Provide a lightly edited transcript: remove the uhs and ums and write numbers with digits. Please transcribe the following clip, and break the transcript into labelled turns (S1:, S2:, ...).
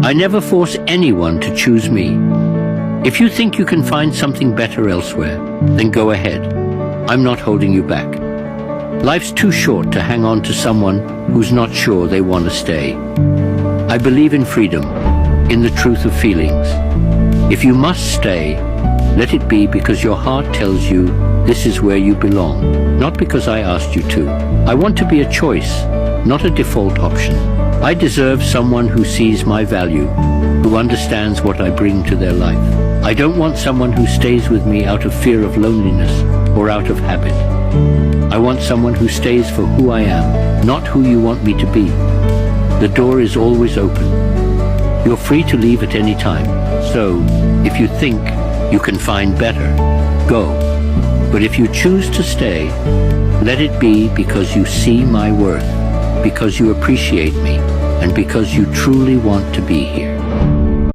S1: I never force anyone to choose me. If you think you can find something better elsewhere, then go ahead. I'm not holding you back. Life's too short to hang on to someone who's not sure they want to stay. I believe in freedom, in the truth of feelings. If you must stay, let it be because your heart tells you this is where you belong, not because I asked you to. I want to be a choice, not a default option. I deserve someone who sees my value, who understands what I bring to their life. I don't want someone who stays with me out of fear of loneliness or out of habit. I want someone who stays for who I am, not who you want me to be. The door is always open. You're free to leave at any time. So, if you think you can find better, go. But if you choose to stay, let it be because you see my worth, because you appreciate me, and because you truly want to be here.